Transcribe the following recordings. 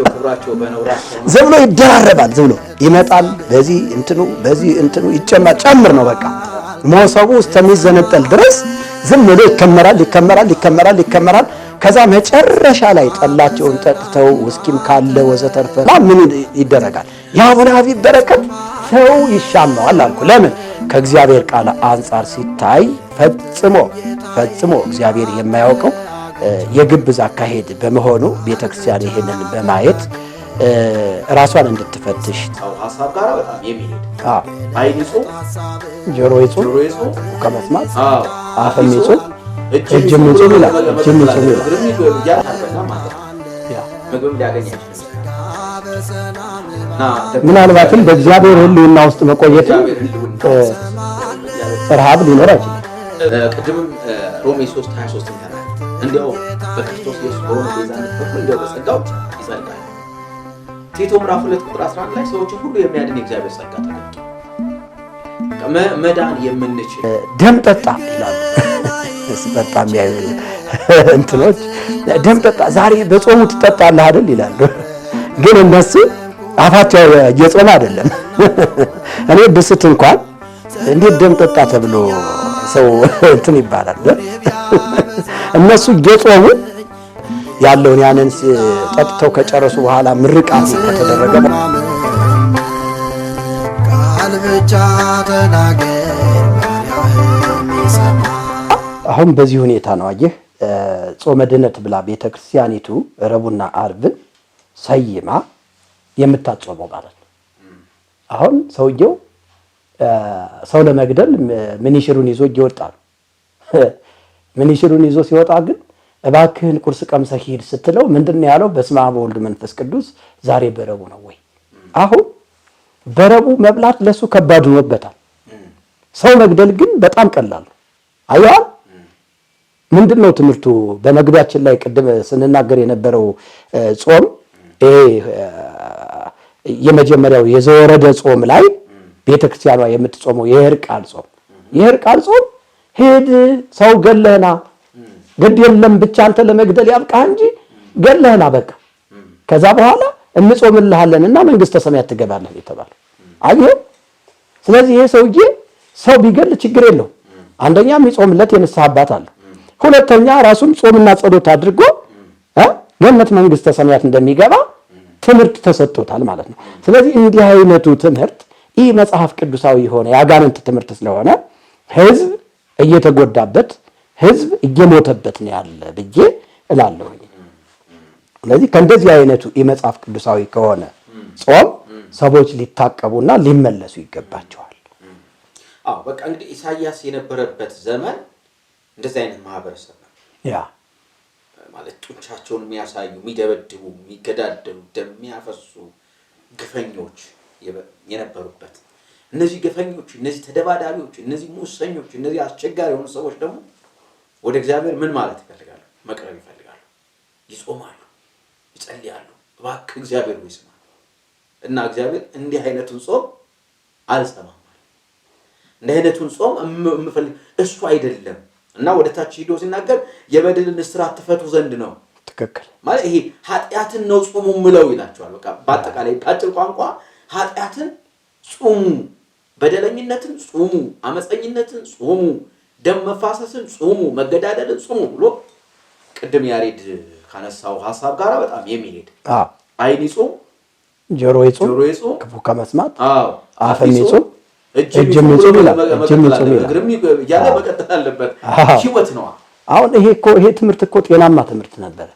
ክብራቸው በነውራቸው ዝም ብሎ ይደራረባል። ዝም ብሎ ይመጣል። በዚህ እንትኑ ጨምር ነው በቃ ሞሰቡ ውስጥ የሚዘነጠል ድረስ ዝም ብሎ ይከመራል። ከዛ መጨረሻ ላይ ጠላቸውን ጠጥተው ውስኪም ካለ ወዘተርፈ ምን ይደረጋል? የአቡነ ሀቢብ በረከት ሰው ይሻማዋል አልኩ። ለምን? ከእግዚአብሔር ቃል አንጻር ሲታይ ፈጽሞ እግዚአብሔር የማያውቀው የግብዝ አካሄድ በመሆኑ ቤተክርስቲያን ይሄንን በማየት ራሷን እንድትፈትሽ ሐሳብ ጋር በጣም የሚሄድ አይን ይጾም ጆሮ ይጾም ከመስማት አፍም ይጾም እጅም ይጾም ይላል። ምናልባትም በእግዚአብሔር ሕልውና ውስጥ መቆየት ረሃብ ሊኖር አይችልም። ቅድምም ሮሜ 3:23 እንዲያው በክርስቶስ ኢየሱስ በሆነ ቤዛነት በኩል እንዲያው በጸጋው ይጸድቃል። ቲቶ ምዕራፍ 2:11 ላይ ሰዎችን ሁሉ የሚያድን የእግዚአብሔር ጸጋ ተገልጧል። መዳን የምንችል ደም ጠጣ ይላል። ስጠጣ የሚያዩ እንትኖች ደም ጠጣ ዛሬ በጾሙ ትጠጣለህ አይደል ይላሉ። ግን እነሱ አፋቸው እየጾም አይደለም። እኔ ብስት እንኳን እንዴት ደም ጠጣ ተብሎ ሰው እንትን ይባላል። እነሱ እየጾሙ ያለውን ያንን ጠጥተው ከጨረሱ በኋላ ምርቃት ከተደረገ ቃል ብቻ ተናገር የሚሰማ አሁን በዚህ ሁኔታ ነው። አየህ ጾመ ድነት ብላ ቤተክርስቲያኒቱ ረቡዕና ዓርብን ሰይማ የምታጾመው ማለት ነው። አሁን ሰውየው ሰው ለመግደል ምንሽሩን ይዞ ይወጣል። ምንሽሩን ይዞ ሲወጣ ግን እባክህን ቁርስ ቀምሰህ ሂድ ስትለው ምንድነው ያለው? በስመ አብ ወወልድ መንፈስ ቅዱስ ዛሬ በረቡዕ ነው ወይ? አሁን በረቡዕ መብላት ለሱ ከባድ ሆኖበታል። ሰው መግደል ግን በጣም ቀላል ነው። አያል ምንድነው ትምህርቱ? በመግቢያችን ላይ ቅድም ስንናገር የነበረው ጾም የመጀመሪያው የዘወረደ ጾም ላይ ቤተክርስቲያኗ የምትጾመው የሕርቃል ጾም ሄድ ሰው ገለህና ግድ የለም ብቻ አንተ ለመግደል ያብቃህ እንጂ ገለህና በቃ ከዛ በኋላ እንጾምልሃለንና መንግስተ ሰማያት ትገባለህ የተባለው አየህ። ስለዚህ ይሄ ሰውዬ ሰው ቢገል ችግር የለው። አንደኛ የሚጾምለት የንስሐ አባት አለ። ሁለተኛ ራሱን ጾምና ጸሎት አድርጎ ገነት መንግስተ ሰማያት እንደሚገባ ትምህርት ተሰጥቶታል ማለት ነው። ስለዚህ እንዲህ አይነቱ ትምህርት ይህ መጽሐፍ ቅዱሳዊ የሆነ የአጋንንት ትምህርት ስለሆነ ህዝብ እየተጎዳበት ህዝብ እየሞተበት ነው ያለ ብዬ እላለሁ። ስለዚህ ከእንደዚህ አይነቱ የመጽሐፍ ቅዱሳዊ ከሆነ ጾም ሰዎች ሊታቀቡና ሊመለሱ ይገባቸዋል። በቃ እንግዲህ ኢሳይያስ የነበረበት ዘመን እንደዚህ አይነት ማህበረሰብ ነው። ማለት ጡንቻቸውን የሚያሳዩ የሚደበድቡ፣ የሚገዳደሉ፣ ደም የሚያፈሱ ግፈኞች የነበሩበት እነዚህ ግፈኞች፣ እነዚህ ተደባዳቢዎች፣ እነዚህ ሙሰኞች፣ እነዚህ አስቸጋሪ የሆኑ ሰዎች ደግሞ ወደ እግዚአብሔር ምን ማለት ይፈልጋሉ? መቅረብ ይፈልጋሉ። ይጾማሉ፣ ይጸልያሉ። እባክህ እግዚአብሔር ሆይ ስማ እና እግዚአብሔር እንዲህ አይነቱን ጾም አልሰማም። እንዲህ አይነቱን ጾም የምፈልግ እሱ አይደለም እና ወደ ታች ሄዶ ሲናገር የበደልን እስራት ትፈቱ ዘንድ ነው። ትክክል ማለት ይሄ ኃጢአትን ነው ጾሙ ምለው ይላቸዋል። በቃ በአጠቃላይ በአጭር ቋንቋ ኃጢአትን ጾሙ፣ በደለኝነትን ጾሙ፣ አመፀኝነትን ጾሙ፣ ደም መፋሰስን ጾሙ፣ መገዳደልን ጾሙ ብሎ ቅድም ያሬድ ካነሳው ሐሳብ ጋር በጣም የሚሄድ አይን ይጾም፣ ጆሮ ይጾም፣ ክፉ ከመስማት አፍም ይጾም፣ እጅም ይጾም ይላል። እግርም ያለ መቀጠል አለበት። ህይወት ነው። አሁን ይሄ ትምህርት እኮ ጤናማ ትምህርት ነበር።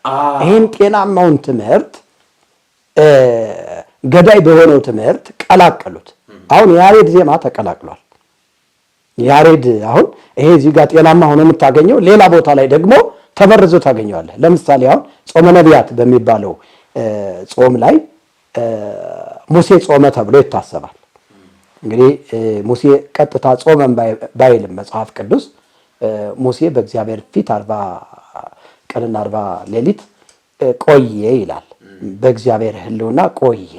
ይሄን ጤናማውን ትምህርት ገዳይ በሆነው ትምህርት ቀላቀሉት። አሁን ያሬድ ዜማ ተቀላቅሏል። ያሬድ አሁን ይሄ እዚህ ጋር ጤናማ ሆኖ የምታገኘው ሌላ ቦታ ላይ ደግሞ ተበርዞ ታገኘዋለህ። ለምሳሌ አሁን ጾመ ነቢያት በሚባለው ጾም ላይ ሙሴ ጾመ ተብሎ ይታሰባል። እንግዲህ ሙሴ ቀጥታ ጾመን ባይልም መጽሐፍ ቅዱስ ሙሴ በእግዚአብሔር ፊት 40 ቀንና 40 ሌሊት ቆየ ይላል። በእግዚአብሔር ሕልውና ቆየ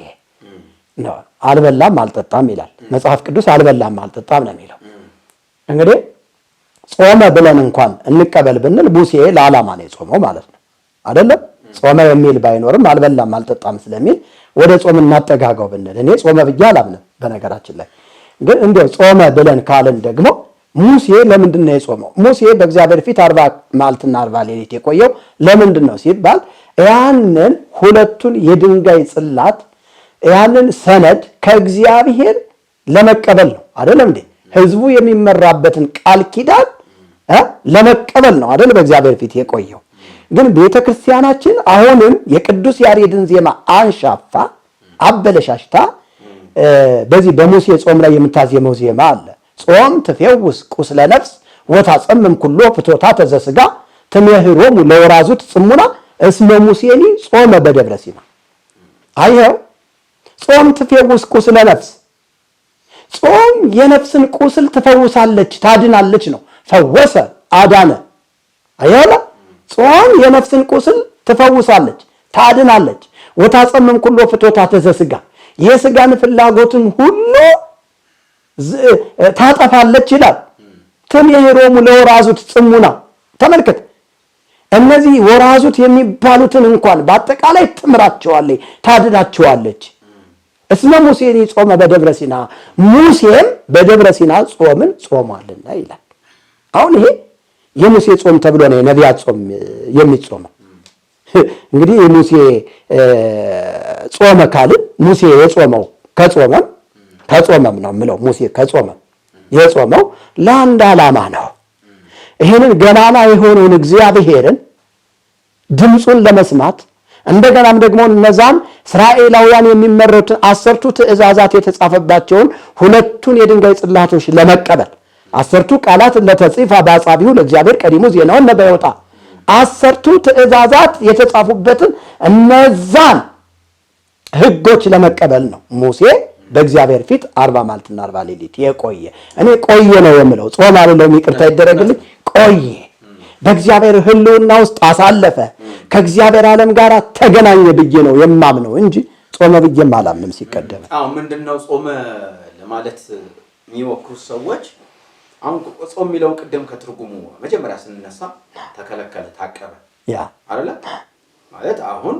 ነው። አልበላም አልጠጣም ይላል መጽሐፍ ቅዱስ። አልበላም አልጠጣም ነው የሚለው። እንግዲህ ጾመ ብለን እንኳን እንቀበል ብንል ሙሴ ለዓላማ ነው የጾመው ማለት ነው አይደለም። ጾመ የሚል ባይኖርም አልበላም አልጠጣም ስለሚል ወደ ጾም እናጠጋጋው ብንል እኔ ጾመ ብዬ አላምንም። በነገራችን ላይ ግን እንደው ጾመ ብለን ካልን ደግሞ ሙሴ ለምንድን ነው የጾመው? ሙሴ በእግዚአብሔር ፊት 40 መዓልትና 40 ሌሊት የቆየው ለምንድን ነው ሲባል ያንን ሁለቱን የድንጋይ ጽላት ያንን ሰነድ ከእግዚአብሔር ለመቀበል ነው አይደለም እንዴ? ህዝቡ የሚመራበትን ቃል ኪዳን ለመቀበል ነው አይደል? በእግዚአብሔር ፊት የቆየው። ግን ቤተክርስቲያናችን አሁንም የቅዱስ ያሬድን ዜማ አንሻፋ አበለሻሽታ በዚህ በሙሴ ጾም ላይ የምታዜመው ዜማ አለ። ጾም ትፌውስ ቁስለ ነፍስ ወታጸምም ኩሎ ፍቶታተ ዘሥጋ ትምህሮሙ ለወራዙት ጽሙና እስመ ሙሴኒ ጾመ በደብረ ሲና። አየው፣ ጾም ትፌውስ ቁስለ ነፍስ፣ ጾም የነፍስን ቁስል ትፈውሳለች ታድናለች ነው። ፈወሰ አዳነ። አየው፣ ጾም የነፍስን ቁስል ትፈውሳለች ታድናለች። ወታጸምም ኩሎ ፍቶታተ ዘሥጋ የሥጋን ፍላጎትን ሁሉ ታጠፋለች ይላል። ትምህሮሙ ለወራዙት ጽሙና። ተመልከት፣ እነዚህ ወራዙት የሚባሉትን እንኳን በአጠቃላይ ትምራቸዋለች ታድናቸዋለች። እስመ ሙሴኒ ጾመ በደብረ ሲና፣ ሙሴም በደብረ ሲና ጾምን ጾሟልና ይላል። አሁን ይሄ የሙሴ ጾም ተብሎ ነው የነቢያት ጾም የሚጾመው። እንግዲህ ሙሴ ጾመ ካልን ሙሴ የጾመው ከጾመም ነው የምለው። ሙሴ ከጾመም የጾመው ለአንድ ዓላማ ነው። ይህንን ገናና የሆነውን እግዚአብሔርን ድምፁን ለመስማት እንደገናም ደግሞ እነዛን እስራኤላውያን የሚመረቱን 10ቱ ትእዛዛት የተጻፈባቸውን ሁለቱን የድንጋይ ጽላቶች ለመቀበል 10ቱ ቃላት ለተጽፋ በአጻቢሁ ለእግዚአብሔር ቀዲሙ ዜናውን ነበይወጣ 10ቱ ትእዛዛት የተጻፉበትን እነዛን ሕጎች ለመቀበል ነው ሙሴ በእግዚአብሔር ፊት 40 መዓልትና 40 ሌሊት የቆየ። እኔ ቆየ ነው የምለው፣ ጾም አይደለም፣ ይቅርታ ይደረግልኝ። ቆየ፣ በእግዚአብሔር ሕልውና ውስጥ አሳለፈ፣ ከእግዚአብሔር ዓለም ጋር ተገናኘ ብዬ ነው የማምነው እንጂ ጾመ ብዬም አላምንም። ሲቀደም ምንድነው ጾመ ለማለት የሚሞክሩ ሰዎች አሁን ጾም የሚለውን ቅድም ከትርጉሙ መጀመሪያ ስንነሳ ተከለከለ፣ ታቀበ አይደለ ማለት። አሁን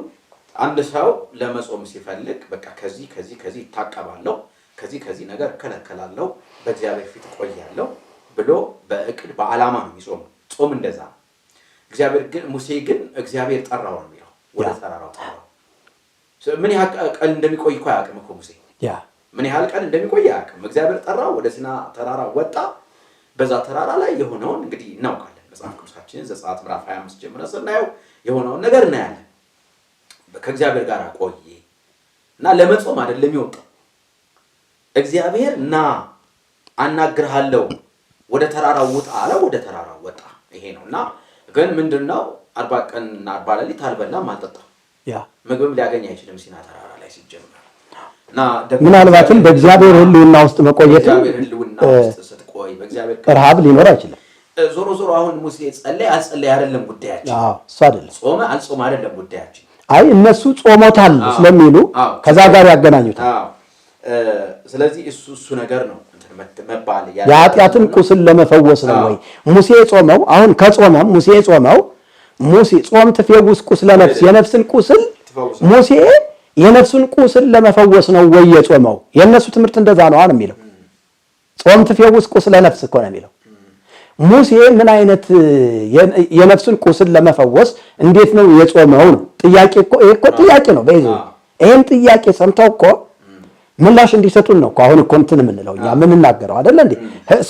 አንድ ሰው ለመጾም ሲፈልግ በቃ ከዚህ ይታቀባለሁ፣ ከዚህ ነገር እከለከላለሁ፣ በእግዚአብሔር ፊት ቆያለሁ ብሎ በእቅድ በዓላማ ነው የሚጾመው። ጾም እንደዛ ነው። ሙሴ ግን እግዚአብሔር ጠራው ነው የሚለው፣ ወደ ተራራው ጠራው። ምን ያህል ቀን እንደሚቆይ እኮ አያውቅም እኮ ሙሴ። ምን ያህል ቀን እንደሚቆይ አያውቅም። እግዚአብሔር ጠራው፣ ወደ ሲና ተራራ ወጣ። በዛ ተራራ ላይ የሆነውን እንግዲህ እናውቃለን። መጽሐፍ ቅዱሳችንን ዘጸአት ምዕራፍ 25 ጀምረን ስናየው የሆነውን ነገር እናያለን። ከእግዚአብሔር ጋር ቆየ እና ለመጾም አይደለም የወጣው። እግዚአብሔር ና አናግርሃለሁ፣ ወደ ተራራው ውጣ አለ። ወደ ተራራው ወጣ። ይሄ ነውና ግን ምንድነው 40 ቀንና 40 ሌሊት አልበላም አልጠጣም። ምግብም ሊያገኝ አይችልም ሲና ተራራ ላይ ሲጀምር እና ምናልባትም በእግዚአብሔር ሕልውና ውስጥ መቆየት ረሃብ ሊኖር አይችልም። ዞሮ አሁን ሙሴ ጸለይ አልጸለይ አይደለም ጉዳያችን። እሱ አይደለም። ጾመ አልጾመ አይደለም ጉዳያችን። አይ እነሱ ጾሞታል ስለሚሉ ከዛ ጋር ያገናኙታል። ስለዚህ እሱ ነገር ነው መባል የኃጢአትን ቁስል ለመፈወስ ነው ወይ ሙሴ ጾመው? አሁን ከጾመም ሙሴ ጾመው ጾም ትፌውስ ቁስለ ነፍስ፣ የነፍስን ቁስል ሙሴ የነፍሱን ቁስል ለመፈወስ ነው ወይ የጾመው? የነሱ ትምህርት እንደዛ ነው የሚለው። ጾም ትፌውስ ቁስለ ነፍስ እኮ ነው የሚለው። ሙሴ ምን አይነት የነፍሱን ቁስል ለመፈወስ እንዴት ነው የጾመው ነው ጥያቄ እኮ ጥያቄ ነው። ይሄን ጥያቄ ሰምተው እኮ ምላሽ እንዲሰጡን ነው እኮ አሁን እኮ እንትን የምንለው እኛ የምንናገረው አይደለ እንዴ?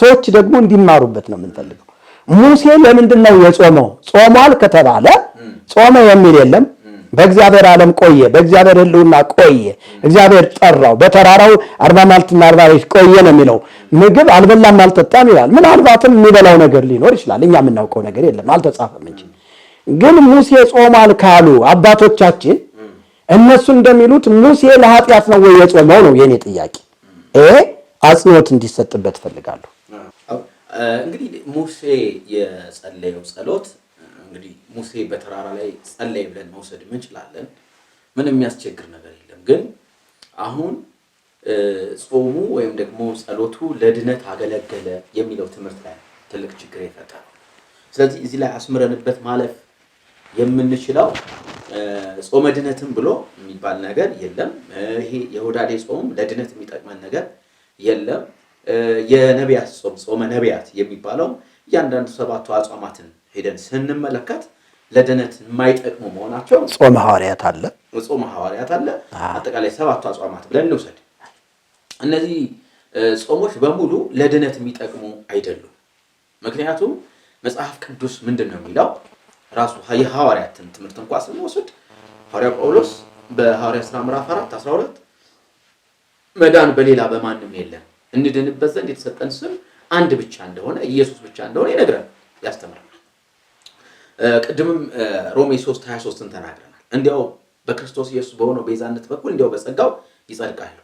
ሰዎች ደግሞ እንዲማሩበት ነው የምንፈልገው። ሙሴ ለምንድን ነው የጾመው? ጾሟል ከተባለ ጾመ የሚል የለም። በእግዚአብሔር ዓለም ቆየ፣ በእግዚአብሔር ሕልውና ቆየ፣ እግዚአብሔር ጠራው፣ በተራራው 40 መዓልትና 40 ሌሊት ቆየ ነው የሚለው። ምግብ አልበላም አልጠጣም ይላል። ምናልባትም የሚበላው ነገር ሊኖር ይችላል፣ እኛ የምናውቀው ነገር የለም አልተጻፈም እንጂ። ግን ሙሴ ጾሟል ካሉ አባቶቻችን እነሱ እንደሚሉት ሙሴ ለኃጢአት ነው ወይ የጾመው ነው የኔ ጥያቄ። አጽንኦት እንዲሰጥበት ፈልጋለሁ። እንግዲህ ሙሴ የጸለየው ጸሎት እንግዲህ ሙሴ በተራራ ላይ ጸለየ ብለን መውሰድ እንችላለን። ምንም የሚያስቸግር ነገር የለም። ግን አሁን ጾሙ ወይም ደግሞ ጸሎቱ ለድነት አገለገለ የሚለው ትምህርት ላይ ትልቅ ችግር ይፈጠራል። ስለዚህ እዚህ ላይ አስምረንበት ማለፍ የምንችለው ጾመ ድነትም ብሎ የሚባል ነገር የለም። ይሄ የሁዳዴ ጾም ለድነት የሚጠቅመን ነገር የለም። የነቢያት ጾም ጾመ ነቢያት የሚባለው እያንዳንዱ ሰባቱ አጽዋማትን ሄደን ስንመለከት ለድነት የማይጠቅሙ መሆናቸው ጾመ ሐዋርያት አለ አጠቃላይ ሰባቱ አጽዋማት ብለን እንውሰድ። እነዚህ ጾሞች በሙሉ ለድነት የሚጠቅሙ አይደሉም። ምክንያቱም መጽሐፍ ቅዱስ ምንድን ነው የሚለው? ራሱ የሐዋርያትን ትምህርት እንኳን ስንወስድ ሐዋርያው ጳውሎስ በሐዋርያት ሥራ ምዕራፍ 4:12 መዳን በሌላ በማንም የለም እንድንበት ዘንድ የተሰጠን ስም አንድ ብቻ እንደሆነ ኢየሱስ ብቻ እንደሆነ ይነግረናል፣ ያስተምረናል። ቅድምም ሮሜ 3:23ን ተናግረናል። እንዲያው በክርስቶስ ኢየሱስ በሆነው ቤዛነት በኩል እንዲያው በጸጋው ይጸድቃሉ።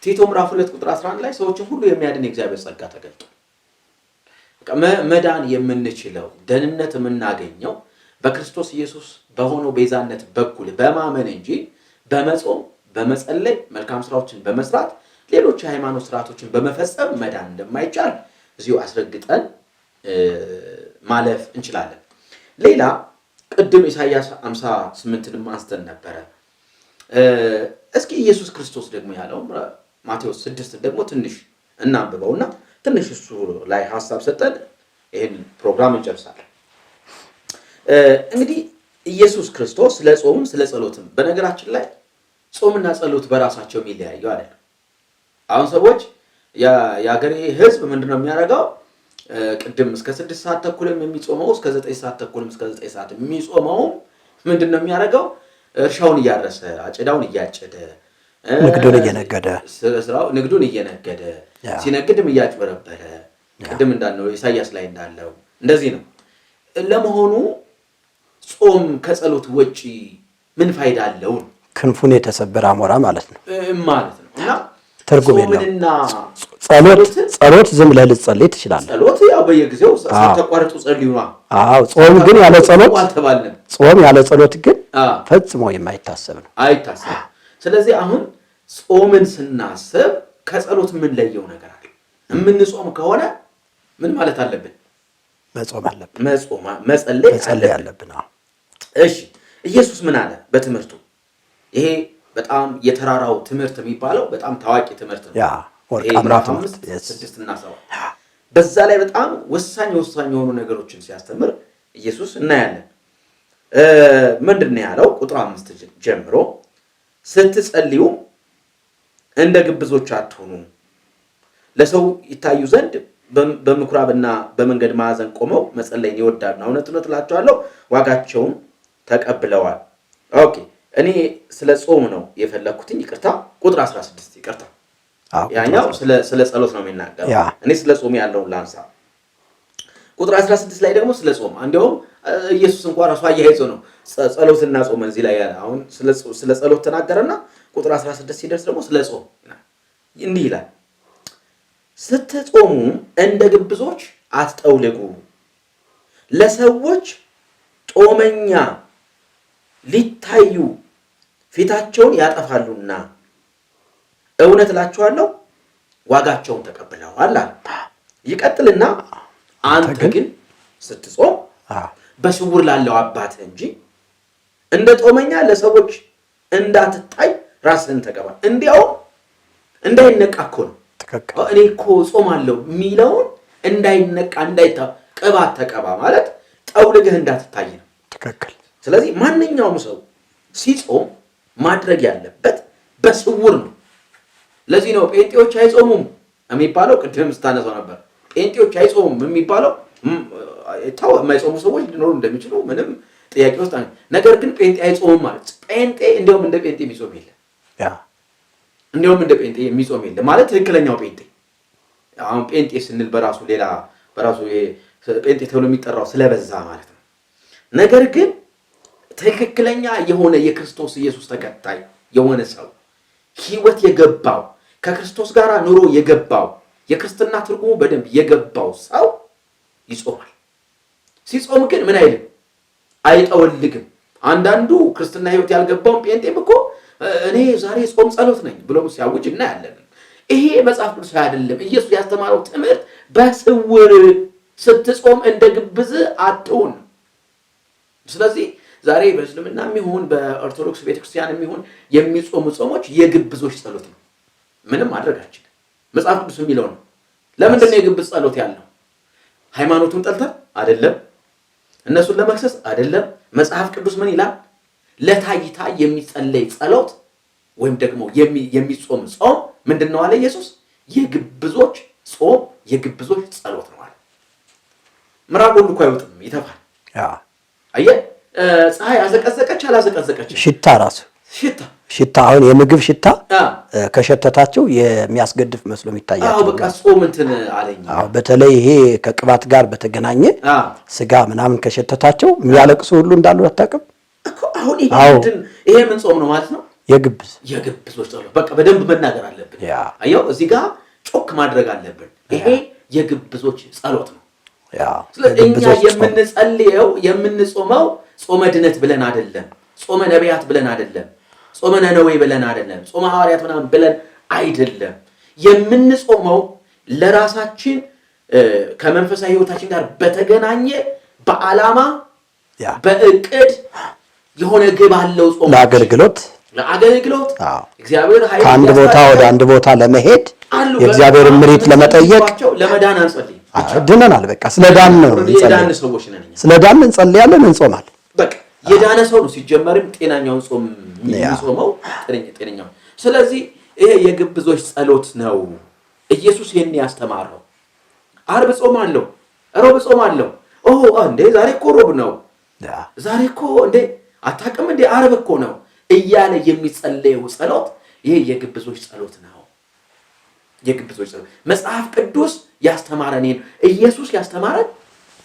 ቲቶ ምዕራፍ 2:11 ላይ ሰዎችን ሁሉ የሚያድን የእግዚአብሔር ጸጋ ተገልጧል። መዳን የምንችለው ደህንነት የምናገኘው በክርስቶስ ኢየሱስ በሆነው ቤዛነት በኩል በማመን እንጂ በመጾም በመጸለይ መልካም ስራዎችን በመስራት ሌሎች የሃይማኖት ስርዓቶችን በመፈጸም መዳን እንደማይቻል እዚሁ አስረግጠን ማለፍ እንችላለን። ሌላ ቅድም ኢሳይያስ 58ንም አንስተን ነበረ። እስኪ ኢየሱስ ክርስቶስ ደግሞ ያለው ማቴዎስ 6 ደግሞ ትንሽ እናንብበውና ትንሽ እሱ ላይ ሐሳብ ሰጠን ይሄን ፕሮግራም እንጨርሳለን። እንግዲህ ኢየሱስ ክርስቶስ ስለ ጾምም ስለ ጸሎትም፣ በነገራችን ላይ ጾምና ጸሎት በራሳቸው የሚለያዩ አይደለም። አሁን ሰዎች የአገሬ ህዝብ ምንድነው የሚያደርገው? ቅድም እስከ 6 ሰዓት ተኩልም የሚጾመው እስከ 9 ሰዓት ተኩልም እስከ 9 ሰዓት የሚጾመው ምንድነው የሚያደርገው? እርሻውን እያረሰ አጨዳውን እያጨደ ንግዱን እየነገደ ሲነግድም እያጭበረበረ ቅድም እንዳልነው ኢሳይያስ ላይ እንዳለው እንደዚህ ነው። ለመሆኑ ጾም ከጸሎት ውጪ ምን ፋይዳ አለው? ክንፉን የተሰበረ አሞራ ማለት ነው እና ትርጉም የለውም። ጸሎት ዝም ብለህ ልትጸልይ ትችላለህ። ጸሎት ያው በየጊዜው ሳትቋርጡ ጸልዩ ነው። ጾም ግን ያለ ጸሎት ግን ፈጽሞ የማይታሰብ ነው፣ አይታሰብም። ስለዚህ አሁን ጾምን ስናስብ ከጸሎት ምን ለየው ነገር አለ? የምንጾም ከሆነ ምን ማለት አለብን? መጾም አለብን፣ መጸለይ አለብን። እሺ ኢየሱስ ምን አለ በትምህርቱ? ይሄ በጣም የተራራው ትምህርት የሚባለው በጣም ታዋቂ ትምህርት ነው። ወርቃማው ትምህርት 6 እና 7 በዛ ላይ በጣም ወሳኝ የሆኑ ነገሮችን ሲያስተምር ኢየሱስ እናያለን። ምንድነው ያለው? ቁጥር 5 ጀምሮ ስትጸልዩ እንደ ግብዞች አትሁኑ፣ ለሰው ይታዩ ዘንድ በምኩራብና በመንገድ ማዕዘን ቆመው መጸለይን ይወዳሉና እውነት እላችኋለሁ ዋጋቸውን ተቀብለዋል። ኦኬ እኔ ስለ ጾም ነው የፈለኩትኝ። ይቅርታ ቁጥር 16 ይቅርታ፣ ያኛው ስለ ጸሎት ነው የሚናገረው። እኔ ስለ ጾም ያለውን ላንሳ። ቁጥር 16 ላይ ደግሞ ስለ ጾም እንደውም ኢየሱስ እንኳን ራሱ አያይዞ ነው ጸሎትና ጾም እዚህ ላይ አሁን ስለ ጸሎት ተናገረና ቁጥር 16 ሲደርስ ደግሞ ስለ ጾም እንዲህ ይላል፣ ስትጾሙ እንደ ግብዞች አትጠውልጉ፣ ለሰዎች ጾመኛ ሊታዩ ፊታቸውን ያጠፋሉና እውነት እላችኋለሁ ዋጋቸውን ተቀብለዋል አለ። ይቀጥልና አንተ ግን ስትጾም በስውር ላለው አባትህ እንጂ እንደ ጾመኛ ለሰዎች እንዳትታይ ራስህን ተቀባ። እንዲያውም እንዳይነቃ እኮ ነው። እኔ እኮ ጾማለሁ የሚለውን እንዳይነቃ ቅባት ተቀባ ማለት ጠውልገህ እንዳትታይ ነው። ትክክል። ስለዚህ ማንኛውም ሰው ሲጾም ማድረግ ያለበት በስውር ነው። ለዚህ ነው ጴንጤዎች አይጾሙም የሚባለው። ቅድም ስታነሳው ነበር። ጴንጤዎች አይጾሙም የሚባለው የማይጾሙ ሰዎች ሊኖሩ እንደሚችሉ ምንም ጥያቄ ውስጥ አለ። ነገር ግን ጴንጤ አይጾምም ማለት ጴንጤ እንዲያውም እንደ ጴንጤ የሚጾም የለም። እንዲያውም እንደ ጴንጤ የሚጾም የለም ማለት ትክክለኛው ጴንጤ። አሁን ጴንጤ ስንል በራሱ ጴንጤ ተብሎ የሚጠራው ስለበዛ ማለት ነው። ነገር ግን ትክክለኛ የሆነ የክርስቶስ ኢየሱስ ተከታይ የሆነ ሰው ሕይወት የገባው ከክርስቶስ ጋር ኑሮ የገባው የክርስትና ትርጉሙ በደንብ የገባው ሰው ይጾማል። ሲጾም ግን ምን አይልም? አይጠወልግም። አንዳንዱ ክርስትና ሕይወት ያልገባውን ጴንጤም እኮ እኔ ዛሬ ጾም ጸሎት ነኝ ብሎ ሲያውጅ እናያለን። ይሄ መጽሐፍ ቅዱስ አይደለም። ኢየሱስ ያስተማረው ትምህርት በስውር ስትጾም እንደ ግብዝ አትሁን። ስለዚህ ዛሬ በእስልምናም ይሁን በኦርቶዶክስ ቤተክርስቲያን የሚሆን የሚጾሙ ጾሞች የግብዞች ጸሎት ነው። ምንም ማድረጋችን መጽሐፍ ቅዱስ የሚለው ነው። ለምንድን ነው የግብዝ ጸሎት ያለው? ሃይማኖቱን ጠልተን አይደለም፣ እነሱን ለመክሰስ አይደለም። መጽሐፍ ቅዱስ ምን ይላል? ለታይታ የሚጸለይ ጸሎት ወይም ደግሞ የሚጾም ጾም ምንድነው አለ ኢየሱስ? የግብዞች ጾም፣ የግብዞች ጸሎት ነው አለ። ምራቅ ሁሉ እኮ አይወጥም፣ ይተፋል። አየህ፣ ፀሐይ አዘቀዘቀች አላዘቀዘቀች ሽታ ራሱ ሽታ አሁን የምግብ ሽታ ከሸተታቸው የሚያስገድፍ መስሎ የሚታያቸው። በቃ ጾም እንትን አለኝ። በተለይ ይሄ ከቅባት ጋር በተገናኘ ስጋ ምናምን ከሸተታቸው የሚያለቅሱ ሁሉ እንዳሉ አታውቅም? አሁን ይሄ ምን ጾም ነው ማለት ነው? የግብዞች ጸሎት። በቃ በደንብ መናገር አለብን። አየው፣ እዚህ ጋር ጮክ ማድረግ አለብን። ይሄ የግብዞች ጸሎት ነው። ስለዚህ እኛ የምንጸልየው የምንጾመው ጾመ ድነት ብለን አይደለም፣ ጾመ ነቢያት ብለን አይደለም፣ ጾመ ነነዌ ብለን አይደለም፣ ጾመ ሐዋርያት ምናምን ብለን አይደለም። የምንጾመው ለራሳችን ከመንፈሳዊ ሕይወታችን ጋር በተገናኘ በዓላማ በእቅድ የሆነ ግብ አለው። ጾም ለአገልግሎት እግዚአብሔር ኃይል ከአንድ ቦታ ወደ አንድ ቦታ ለመሄድ የእግዚአብሔርን ምሪት ለመጠየቅ ለመዳን አንጸልይ። ድነናል። በቃ ስለዳን ነው የዳን ሰዎች ነን። ስለዳን እንጸልያለን፣ እንጾማለን። በቃ የዳነ ሰው ነው ሲጀመርም ጤናኛውን ጾም የሚጾመው ጤነኛው። ስለዚህ ይሄ የግብዞች ጸሎት ነው። ኢየሱስ ይሄን ያስተማረው ዓርብ ጾማለሁ፣ ሮብ ጾማለሁ። እንዴ ዛሬ እኮ ሮብ ነው፣ ዛሬ እኮ እንዴ አታውቅም እንዴ ዓርብ እኮ ነው እያለ የሚጸለየው ጸሎት ይሄ የግብዞች ጸሎት ነው። የግብዞች ጸሎት መጽሐፍ ቅዱስ ያስተማረን ይሄን፣ ኢየሱስ ያስተማረን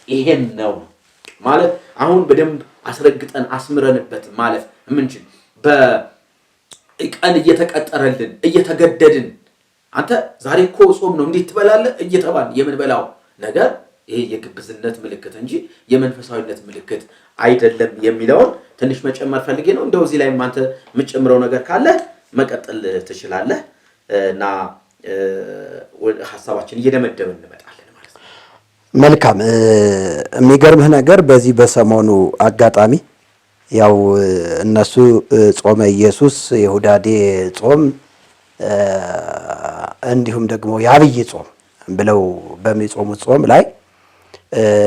ይሄን ነው ማለት አሁን በደንብ አስረግጠን አስምረንበት ማለት የምንችል በቀን እየተቀጠረልን እየተገደድን አንተ ዛሬ እኮ ጾም ነው እንዴት ትበላለህ እየተባል የምንበላው ነገር ይሄ የግብዝነት ምልክት እንጂ የመንፈሳዊነት ምልክት አይደለም የሚለውን ትንሽ መጨመር ፈልጌ ነው። እንደው እዚህ ላይም አንተ የምትጨምረው ነገር ካለ መቀጠል ትችላለህ እና ሐሳባችን እየደመደመን እንመጣለን ማለት ነው። መልካም። የሚገርምህ ነገር በዚህ በሰሞኑ አጋጣሚ ያው እነሱ ጾመ ኢየሱስ፣ የሁዳዴ ጾም እንዲሁም ደግሞ የአብይ ጾም ብለው በሚጾሙት ጾም ላይ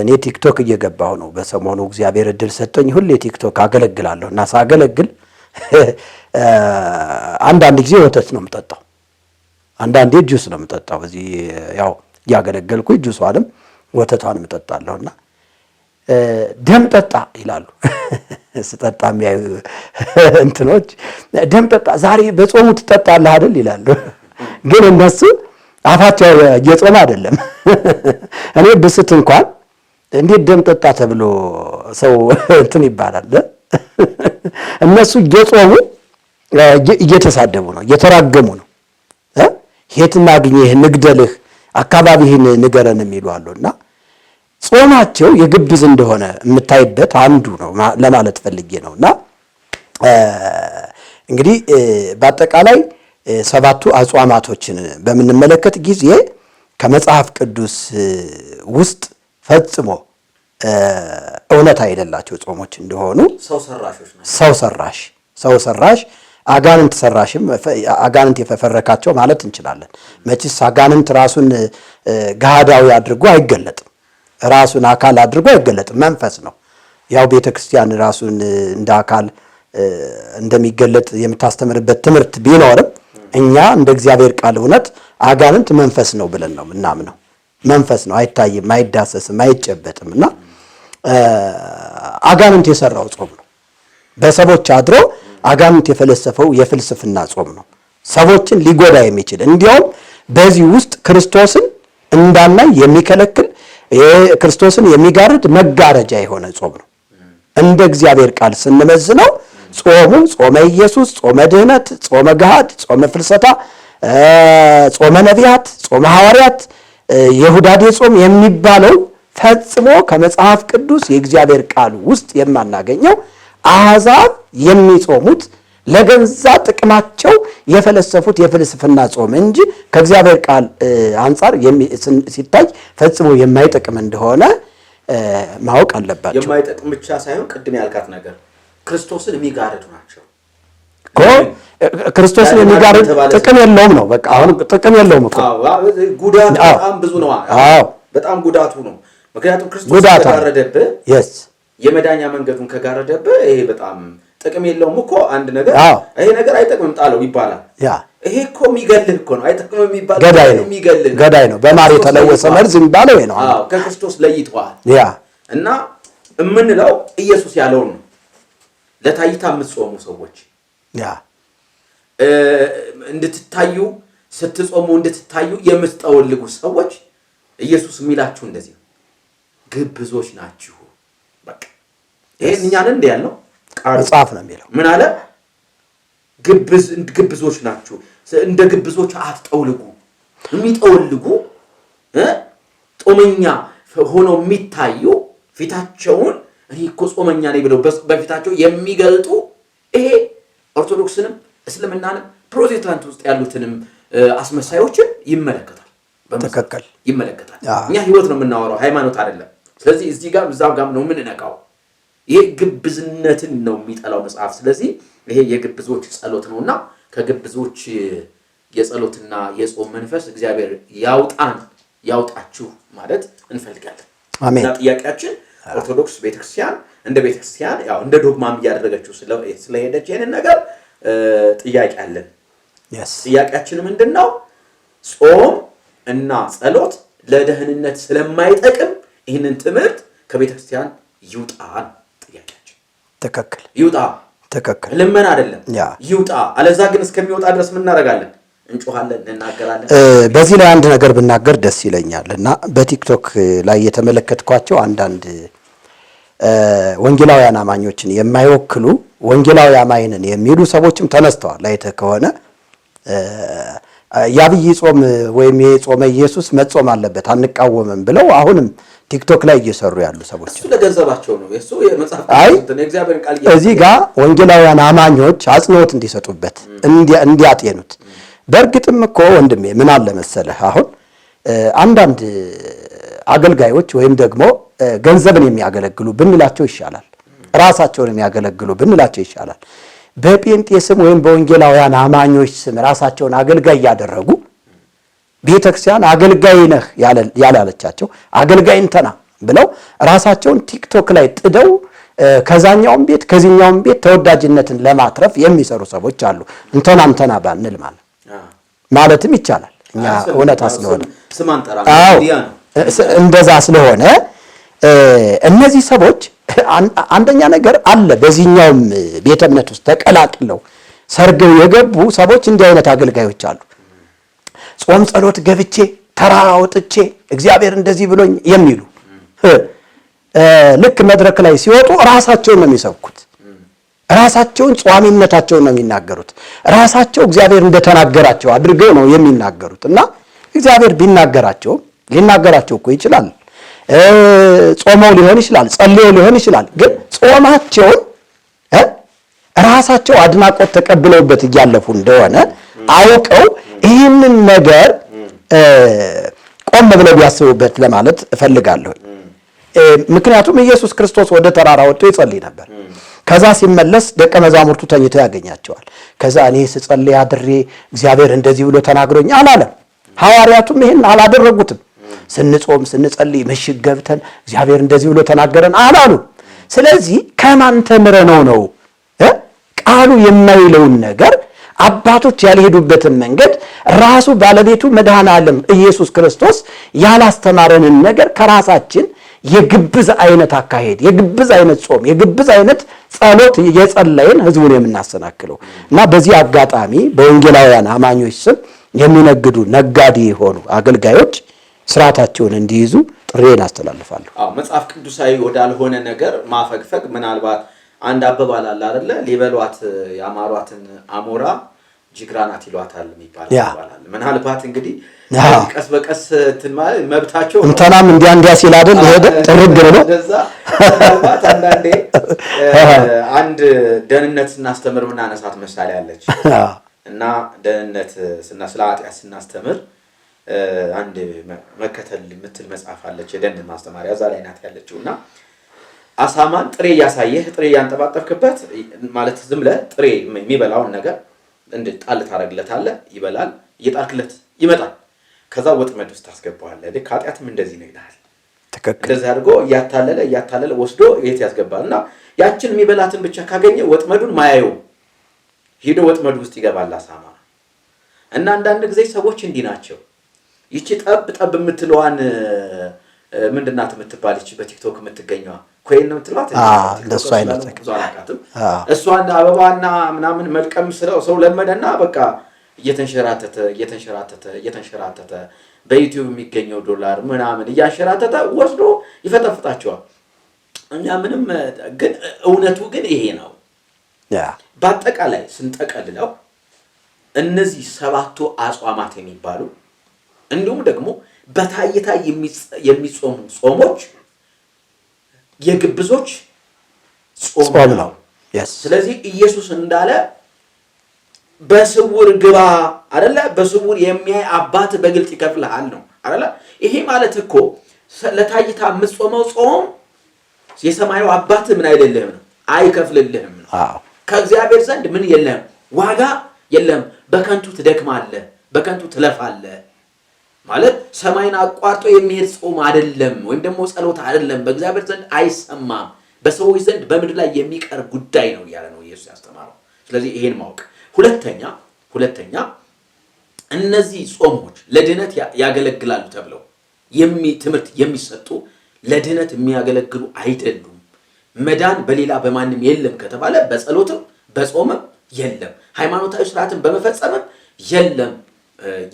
እኔ ቲክቶክ እየገባሁ ነው። በሰሞኑ እግዚአብሔር እድል ሰጠኝ። ሁሌ ቲክቶክ አገለግላለሁ እና ሳገለግል አንዳንድ ጊዜ ወተት ነው የምጠጣው፣ አንዳንዴ ጁስ ነው የምጠጣው። እዚህ ያው እያገለገልኩኝ ጁሷንም ወተቷንም እጠጣለሁና ደም ጠጣ ይላሉ። ስጠጣ የሚያዩ እንትኖች ደም ጠጣ ዛሬ በጾሙ ትጠጣለህ አይደል ይላሉ። ግን እነሱ አፋቸው እየጾመ አይደለም። እኔ ብስት እንኳን እንዴት ደም ጠጣ ተብሎ ሰው እንትን ይባላል። እነሱ እየጾሙ እየተሳደቡ ነው፣ እየተራገሙ ነው። የት እናግኝህ፣ ንግደልህ፣ አካባቢህን ንገረን የሚሉ አሉና ጾማቸው የግብዝ እንደሆነ የምታይበት አንዱ ነው ለማለት ፈልጌ ነውና እንግዲህ በአጠቃላይ ሰባቱ አጽዋማቶችን በምንመለከት ጊዜ ከመጽሐፍ ቅዱስ ውስጥ ፈጽሞ እውነት አይደላቸው ጾሞች እንደሆኑ ሰው ሰራሽ አጋንንት ሰራሽም አጋንንት የፈፈረካቸው ማለት እንችላለን። መቼስ አጋንንት ራሱን ገሃዳዊ አድርጎ አይገለጥም፣ ራሱን አካል አድርጎ አይገለጥም። መንፈስ ነው። ያው ቤተክርስቲያን ራሱን እንደ አካል እንደሚገለጥ የምታስተምርበት ትምህርት ቢኖርም እኛ እንደ እግዚአብሔር ቃል እውነት አጋንንት መንፈስ ነው ብለን ነው ምናምነው። መንፈስ ነው፣ አይታይም፣ አይዳሰስም፣ አይጨበጥም እና አጋንንት የሰራው ጾም ነው። በሰዎች አድሮ አጋንንት የፈለሰፈው የፍልስፍና ጾም ነው። ሰዎችን ሊጎዳ የሚችል እንዲያውም በዚህ ውስጥ ክርስቶስን እንዳናይ የሚከለክል ክርስቶስን የሚጋርድ መጋረጃ የሆነ ጾም ነው። እንደ እግዚአብሔር ቃል ስንመዝነው ጾሙ ጾመ ኢየሱስ፣ ጾመ ድህነት፣ ጾመ ገሃድ፣ ጾመ ፍልሰታ፣ ጾመ ነቢያት፣ ጾመ ሐዋርያት፣ የሁዳዴ ጾም የሚባለው ፈጽሞ ከመጽሐፍ ቅዱስ የእግዚአብሔር ቃል ውስጥ የማናገኘው አሕዛብ የሚጾሙት ለገንዛ ጥቅማቸው የፈለሰፉት የፍልስፍና ጾም እንጂ ከእግዚአብሔር ቃል አንጻር ሲታይ ፈጽሞ የማይጠቅም እንደሆነ ማወቅ አለባቸው። የማይጠቅም ብቻ ሳይሆን ቅድም ያልካት ነገር ክርስቶስን የሚጋርዱ ናቸው እኮ። ክርስቶስን የሚጋርድ ጥቅም የለውም ነው በቃ። አሁን ጥቅም የለውም እኮ። ጉዳቱ በጣም ብዙ ነው። በጣም ጉዳቱ ነው። ምክንያቱም ክርስቶስ ከጋረደብህ የመዳኛ መንገዱን ከጋረደብህ ይሄ በጣም ጥቅም የለውም እኮ። አንድ ነገር ይሄ ነገር አይጠቅምም ጣለው ይባላል። ይሄ እኮ የሚገልህ እኮ ነው። አይጠቅምም የሚባል ገዳይ ነው። በማር የተለወሰ መርዝ የሚባለው ነው። ከክርስቶስ ለይተዋል። እና የምንለው ኢየሱስ ያለውን ነው። ለታይታ የምትጾሙ ሰዎች እንድትታዩ ስትጾሙ እንድትታዩ የምትጠወልጉ ሰዎች ኢየሱስ የሚላችሁ እንደዚህ ነው፣ ግብዞች ናችሁ። በቃ ይሄን እኛን እንደ ያልነው መጽሐፍ ነው የሚለው። ምን አለ? ግብዞች ናችሁ፣ እንደ ግብዞች አትጠውልጉ። የሚጠወልጉ ጾመኛ ሆነው የሚታዩ ፊታቸውን እኔ እኮ ጾመኛ ነኝ ብለው በፊታቸው የሚገልጡ ይሄ ኦርቶዶክስንም እስልምናንም ፕሮቴስታንት ውስጥ ያሉትንም አስመሳዮችን ይመለከታል። በትክክል ይመለከታል። እኛ ህይወት ነው የምናወራው፣ ሃይማኖት አይደለም። ስለዚህ እዚህ ጋር እዛው ጋር ነው የምንነቃው። ይሄ ግብዝነትን ነው የሚጠላው መጽሐፍ። ስለዚህ ይሄ የግብዞች ጸሎት ነውና ከግብዞች የጸሎትና የጾም መንፈስ እግዚአብሔር ያውጣችሁ ማለት እንፈልጋለን። አሜን። ጥያቄያችን ኦርቶዶክስ ቤተክርስቲያን እንደ ቤተክርስቲያን ያው እንደ ዶግማም እያደረገችው ስለሄደች ይሄንን ነገር ጥያቄ አለን። ጥያቄያችን ምንድነው? ጾም እና ጸሎት ለደህንነት ስለማይጠቅም ይህንን ትምህርት ከቤተክርስቲያን ይውጣ። ጥያቄያችን ትክክል ይውጣ። ትክክል ልመና አይደለም፣ ይውጣ። አለዛ ግን እስከሚወጣ ድረስ ምን እናደርጋለን? እንጮሃለን፣ እንናገራለን። በዚህ ላይ አንድ ነገር ብናገር ደስ ይለኛል እና በቲክቶክ ላይ የተመለከትኳቸው አንዳንድ ወንጌላውያን አማኞችን የማይወክሉ ወንጌላዊ አማኝንን የሚሉ ሰዎችም ተነስተዋል። አይተህ ከሆነ የአብይ ጾም ወይም የጾመ ኢየሱስ መጾም አለበት አንቃወምም ብለው አሁንም ቲክቶክ ላይ እየሰሩ ያሉ ሰዎች እሱ ለገንዘባቸው ነው። እሱ የመጽሐፍ የእግዚአብሔር ቃል እዚህ ጋር ወንጌላውያን አማኞች አጽንኦት እንዲሰጡበት እንዲያጤኑት። በእርግጥም እኮ ወንድሜ ምን አለ መሰለህ፣ አሁን አንዳንድ አገልጋዮች ወይም ደግሞ ገንዘብን የሚያገለግሉ ብንላቸው ይሻላል፣ ራሳቸውን የሚያገለግሉ ብንላቸው ይሻላል። በጴንጤ ስም ወይም በወንጌላውያን አማኞች ስም ራሳቸውን አገልጋይ ያደረጉ ቤተክርስቲያን አገልጋይ ነህ ያላለቻቸው አገልጋይ እንተና ብለው ራሳቸውን ቲክቶክ ላይ ጥደው ከዛኛውም ቤት ከዚህኛውም ቤት ተወዳጅነትን ለማትረፍ የሚሰሩ ሰዎች አሉ። እንተና ባንል ማለትም ይቻላል። እኛ እውነታ ስለሆነ እንደዛ ስለሆነ እነዚህ ሰዎች አንደኛ ነገር አለ። በዚህኛውም ቤተ እምነት ውስጥ ተቀላቅለው ሰርገው የገቡ ሰዎች እንዲህ አይነት አገልጋዮች አሉ። ጾም ጸሎት ገብቼ ተራራ ወጥቼ እግዚአብሔር እንደዚህ ብሎኝ የሚሉ ልክ መድረክ ላይ ሲወጡ ራሳቸውን ነው የሚሰብኩት። ራሳቸውን ጿሚነታቸውን ነው የሚናገሩት። ራሳቸው እግዚአብሔር እንደተናገራቸው አድርገው ነው የሚናገሩት። እና እግዚአብሔር ሊናገራቸው እኮ ይችላል። ጾመው ሊሆን ይችላል፣ ጸልየው ሊሆን ይችላል። ግን ጾማቸውን ራሳቸው አድናቆት ተቀብለውበት እያለፉ እንደሆነ አውቀው ይህንን ነገር ቆም ብለው ቢያስቡበት ለማለት እፈልጋለሁ። ምክንያቱም ኢየሱስ ክርስቶስ ወደ ተራራ ወጥቶ ይጸልይ ነበር። ከዛ ሲመለስ ደቀ መዛሙርቱ ተኝተው ያገኛቸዋል። ከዛ እኔ ስጸልይ አድሬ እግዚአብሔር እንደዚህ ብሎ ተናግሮኝ አላለም። ሐዋርያቱም ይሄን አላደረጉትም። ስንጾም ስንጸልይ ምሽግ ገብተን እግዚአብሔር እንደዚህ ብሎ ተናገረን አላሉ። ስለዚህ ከማን ተምረነው ነው ቃሉ የማይለውን ነገር አባቶች ያልሄዱበትን መንገድ ራሱ ባለቤቱ መድኃኔ ዓለም ኢየሱስ ክርስቶስ ያላስተማረንን ነገር ከራሳችን የግብዝ አይነት አካሄድ፣ የግብዝ አይነት ጾም፣ የግብዝ አይነት ጸሎት የጸለይን ህዝቡን የምናሰናክለው እና በዚህ አጋጣሚ በወንጌላውያን አማኞች ስም የሚነግዱ ነጋዴ የሆኑ አገልጋዮች ስርዓታቸውን እንዲይዙ ጥሬን አስተላልፋለሁ። መጽሐፍ ቅዱሳዊ ወዳልሆነ ነገር ማፈግፈግ ምናልባት አንድ አባባል አለ አይደለ? ሊበሏት ያማሯትን አሞራ ጅግራናት ይሏታል የሚባል አባባል አለ። ምናልባት እንግዲህ ቀስ በቀስ ማለት መብታቸው እንተናም እንዲያ ሲል አይደል ሄደ ጥርግ ብሎ ምናልባት አንዳንዴ አንድ ደህንነት ስናስተምር ምናነሳት ምሳሌ አለች እና ደህንነት ስለ ኃጢአት ስናስተምር አንድ መከተል የምትል መጽሐፍ አለች፣ የደህንነት ማስተማሪያ እዛ ላይ ናት ያለችው እና አሳማን ጥሬ እያሳየህ ጥሬ እያንጠባጠብክበት ማለት ዝም ብለህ ጥሬ የሚበላውን ነገር ጣል ታደርግለታለህ፣ ይበላል፣ እየጣልክለት ይመጣል። ከዛ ወጥመድ ውስጥ ታስገባዋለህ። ልክ ኃጢአትም እንደዚህ ነው ይላል። እንደዚህ አድርጎ እያታለለ ወስዶ የት ያስገባል እና ያችን የሚበላትን ብቻ ካገኘ ወጥመዱን ማያየው ሄዶ ወጥመዱ ውስጥ ይገባል አሳማ። እና አንዳንድ ጊዜ ሰዎች እንዲህ ናቸው። ይቺ ጠብ የምትለዋን ምንድናት የምትባል ይቺ በቲክቶክ የምትገኘዋ ኮይን ነው የምትሏት ለሷ አይነት እሷን አበባና ምናምን መልቀም ሰው ለመደና በቃ እየተንሸራተተ በዩቲዩብ የሚገኘው ዶላር ምናምን እያንሸራተተ ወስዶ ይፈጠፍጣቸዋል። እኛ ምንም ግን እውነቱ ግን ይሄ ነው። በአጠቃላይ ስንጠቀልለው እነዚህ 7ቱ አጽዋማት የሚባሉ እንዲሁም ደግሞ በታይታ የሚጾሙ ጾሞች የግብዞች ጾም ነው። ስለዚህ ኢየሱስ እንዳለ በስውር ግባ አይደለ? በስውር የሚያይ አባት በግልጥ ይከፍልሃል ነው አይደለ? ይሄ ማለት እኮ ለታይታ የምትጾመው ጾም የሰማዩ አባት ምን አይደለም ነው አይከፍልልህም ነው። ከእግዚአብሔር ዘንድ ምን የለም ዋጋ የለም። በከንቱ ትደክማለህ፣ በከንቱ ትለፋለህ ማለት ሰማይን አቋርጦ የሚሄድ ጾም አይደለም፣ ወይም ደግሞ ጸሎት አይደለም። በእግዚአብሔር ዘንድ አይሰማም፣ በሰዎች ዘንድ በምድር ላይ የሚቀርብ ጉዳይ ነው እያለ ነው ኢየሱስ ያስተማረው። ስለዚህ ይሄን ማወቅ ሁለተኛ እነዚህ ጾሞች ለድነት ያገለግላሉ ተብለው ትምህርት የሚሰጡ ለድነት የሚያገለግሉ አይደሉም። መዳን በሌላ በማንም የለም ከተባለ በጸሎትም በጾምም የለም፣ ሃይማኖታዊ ስርዓትን በመፈጸምም የለም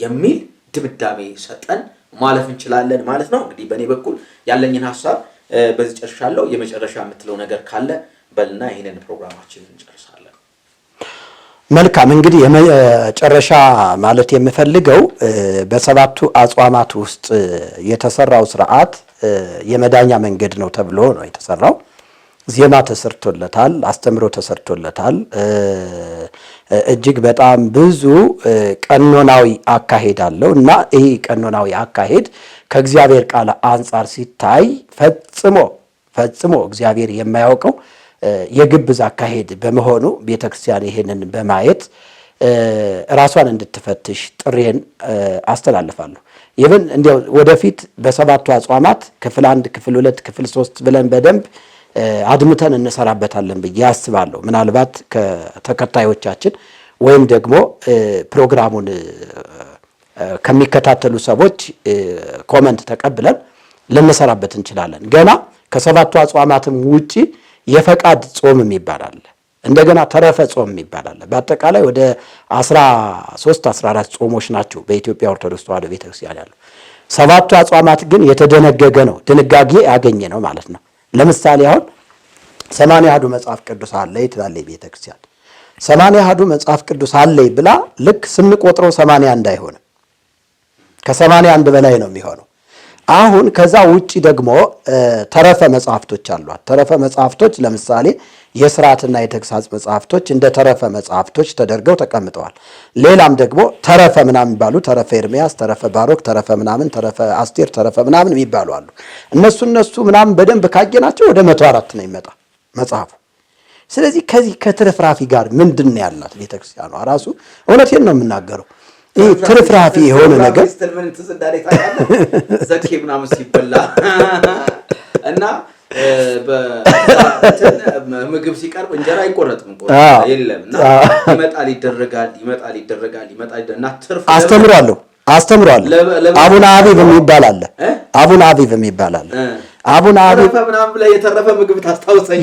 የሚል ድምዳሜ ሰጠን ማለፍ እንችላለን ማለት ነው። እንግዲህ በእኔ በኩል ያለኝን ሐሳብ በዚህ ጨርሻለሁ። የመጨረሻ የምትለው ነገር ካለ በልና ይሄንን ፕሮግራማችንን እንጨርሳለን። መልካም። እንግዲህ የመጨረሻ ማለት የምፈልገው በ7ቱ አጽዋማት ውስጥ የተሰራው ስርዓት የመዳኛ መንገድ ነው ተብሎ ነው የተሰራው። ዜማ ተሰርቶለታል፣ አስተምሮ ተሰርቶለታል። እጅግ በጣም ብዙ ቀኖናዊ አካሄድ አለው እና ይህ ቀኖናዊ አካሄድ ከእግዚአብሔር ቃል አንጻር ሲታይ ፈጽሞ እግዚአብሔር የማያውቀው የግብዝ አካሄድ በመሆኑ ቤተክርስቲያን ይሄንን በማየት ራሷን እንድትፈትሽ ጥሬን አስተላልፋለሁ። ይህን እንዲያው ወደፊት በ7ቱ አጽዋማት ክፍል 1፣ ክፍል 2፣ ክፍል 3 ብለን በደንብ አድምተን እንሰራበታለን ብዬ አስባለሁ። ምናልባት ከተከታዮቻችን ወይም ደግሞ ፕሮግራሙን ከሚከታተሉ ሰዎች ኮመንት ተቀብለን ልንሰራበት እንችላለን። ገና ከ7ቱ አጽዋማትም ውጪ የፈቃድ ጾም ይባላል፣ እንደገና ተረፈ ጾም ይባላል። በአጠቃላይ ወደ 13 14 ጾሞች ናቸው በኢትዮጵያ ኦርቶዶክስ ተዋሕዶ ቤተክርስቲያን ያለው። 7ቱ አጽዋማት ግን የተደነገገ ነው፣ ድንጋጌ ያገኘ ነው ማለት ነው። ለምሳሌ አሁን 80 አሐዱ መጽሐፍ ቅዱስ አለኝ ትላለች ቤተክርስቲያን። 80 አሐዱ መጽሐፍ ቅዱስ አለኝ ብላ ልክ ስንቆጥረው 81 አይሆንም፣ ከ81 በላይ ነው የሚሆነው። አሁን ከዛ ውጪ ደግሞ ተረፈ መጽሐፍቶች አሏት። ተረፈ መጽሐፍቶች ለምሳሌ የሥርዓትና የተግሳጽ መጽሐፍቶች እንደ ተረፈ መጽሐፍቶች ተደርገው ተቀምጠዋል። ሌላም ደግሞ ተረፈ ምናምን የሚባሉ ተረፈ ኤርምያስ፣ ተረፈ ባሮክ፣ ተረፈ ምናምን፣ ተረፈ አስቴር፣ ተረፈ ምናምን የሚባሉ አሉ። እነሱ ምናምን በደንብ ካየናቸው ወደ 104 ነው ይመጣ መጽሐፉ። ስለዚህ ከዚህ ከትርፍራፊ ጋር ምንድን ነው ያላት ቤተክርስቲያኗ ራሱ? እውነቴን ነው የምናገረው። ይሄ ትርፍራፊ የሆነ ነገር ዘኬ ምናምን ሲበላ እና ምግብ ሲቀርብ እንጀራ አይቆረጥም የለም እና ይመጣል ይደረጋል እና ትርፍ አስተምሯለሁ። አቡነ አቢብ የሚባል አለ። አቡነ አቢብ ምናምን ብለህ የተረፈ ምግብ ታስታውሰኝ።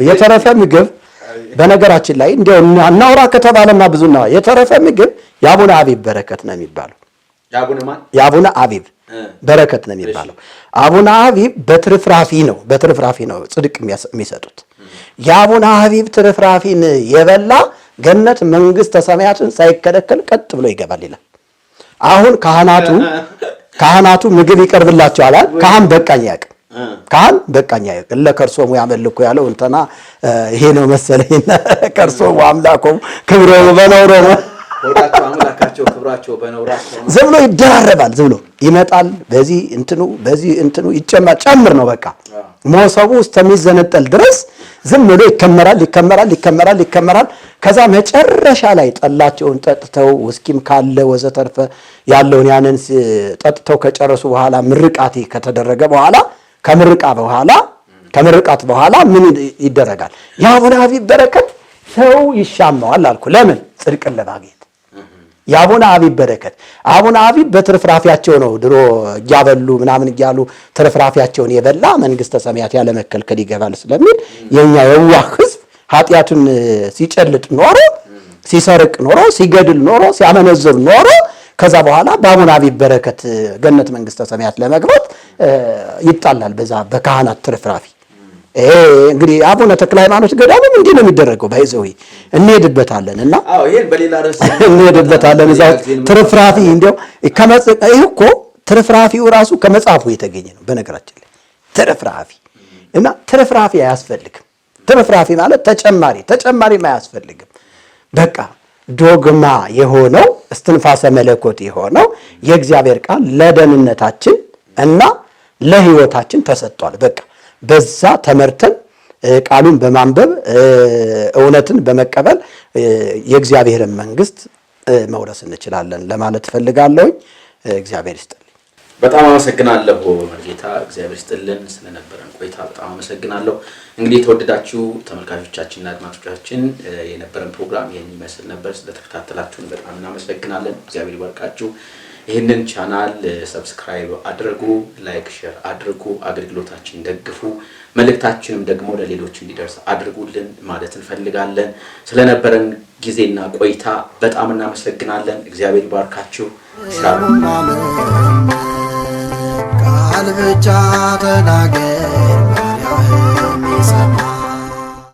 የተረፈ ምግብ በነገራችን ላይ እንዲያው እናውራ ከተባለና ብዙ ነው። የተረፈ ምግብ የአቡነ አቢብ በረከት ነው የሚባለው። የአቡነ አቢብ በረከት ነው የሚባለው። አቡነ አቢብ በትርፍራፊ ነው ጽድቅ የሚሰጡት። የአቡነ አቢብ ትርፍራፊን የበላ ገነት መንግስተ ሰማያትን ሳይከለከል ቀጥ ብሎ ይገባል ይላል። አሁን ካህናቱ ምግብ ይቀርብላቸዋል። ካህን በቃኝ ያውቅ ለከርሶሙ ያመልኩ ያለው እንትና ይሄ ነው መሰለኝ። ከርሶሙ አምላኮሙ ክብሮሙ በነውሮሙ ወዳቸው አምላካቸው ክብራቸው በነውራቸው ዝም ብሎ ይደራረባል። ዝም ብሎ ይመጣል። በዚህ እንትኑ ጨምር ነው በቃ ሞሰቡ ውስጥ የሚዘነጠል ድረስ ዝም ብሎ ይከመራል። ከዛ መጨረሻ ላይ ጠላቸውን ጠጥተው ውስኪም ካለ ወዘተርፈ ያለውን ያንን ጠጥተው ከጨረሱ በኋላ ምርቃት ከተደረገ በኋላ ከምርቃት በኋላ ምን ይደረጋል? የአቡነ አቢብ በረከት ሰው ይሻማዋል አልኩ። ለምን? ጽድቅን ለማግኘት የአቡነ አቢብ በረከት። አቡነ አቢብ በትርፍራፊያቸው ነው ድሮ እያበሉ ምናምን እያሉ ትርፍራፊያቸውን የበላ መንግስተ ሰማያት ያለ መከልከል ይገባል ስለሚል የኛ የዋህ ሕዝብ ኃጢአቱን ሲጨልጥ ኖሮ፣ ሲሰርቅ ኖሮ፣ ሲገድል ኖሮ፣ ሲያመነዝር ኖሮ ከዛ በኋላ በአቡነ አቢብ በረከት ገነት መንግስተ ሰማያት ለመግባት ይጣላል በዛ በካህናት ትርፍራፊ። እንግዲህ አቡነ ተክለ ሃይማኖት ገዳምም እንዲህ ነው የሚደረገው። ባይዘው እንሄድበታለን እና ይሄን በሌላ ርዕስ እንሄድበታለን። እዛው ትርፍራፊ እንደው ይሄ እኮ ትርፍራፊው ራሱ ከመጽሐፉ የተገኘ ነው በነገራችን ላይ ትርፍራፊ እና ትርፍራፊ አያስፈልግም። ትርፍራፊ ማለት ተጨማሪም አያስፈልግም። በቃ ዶግማ የሆነው እስትንፋሰ መለኮት የሆነው የእግዚአብሔር ቃል ለደህንነታችን እና ለሕይወታችን ተሰጥቷል። በቃ በዛ ተመርተን ቃሉን በማንበብ እውነትን በመቀበል የእግዚአብሔርን መንግስት መውረስ እንችላለን ለማለት ፈልጋለሁ። እግዚአብሔር ይስጥልኝ። በጣም አመሰግናለሁ መርጌታ። እግዚአብሔር ይስጥልን ስለነበረን ቆይታ በጣም አመሰግናለሁ። እንግዲህ የተወደዳችሁ ተመልካቾቻችንና አድማጮቻችን የነበረን ፕሮግራም ይሄን ይመስል ነበር። ስለተከታተላችሁን በጣም እናመሰግናለን። እግዚአብሔር ይባርካችሁ። ይህንን ቻናል ሰብስክራይብ አድርጉ፣ ላይክ፣ ሼር አድርጉ፣ አገልግሎታችን ደግፉ፣ መልእክታችንም ደግሞ ለሌሎች እንዲደርስ አድርጉልን ማለት እንፈልጋለን። ስለነበረን ጊዜና ቆይታ በጣም እናመሰግናለን። እግዚአብሔር ይባርካችሁ። ቃል ብቻ ተናገር ባሪያህም ይሰማል።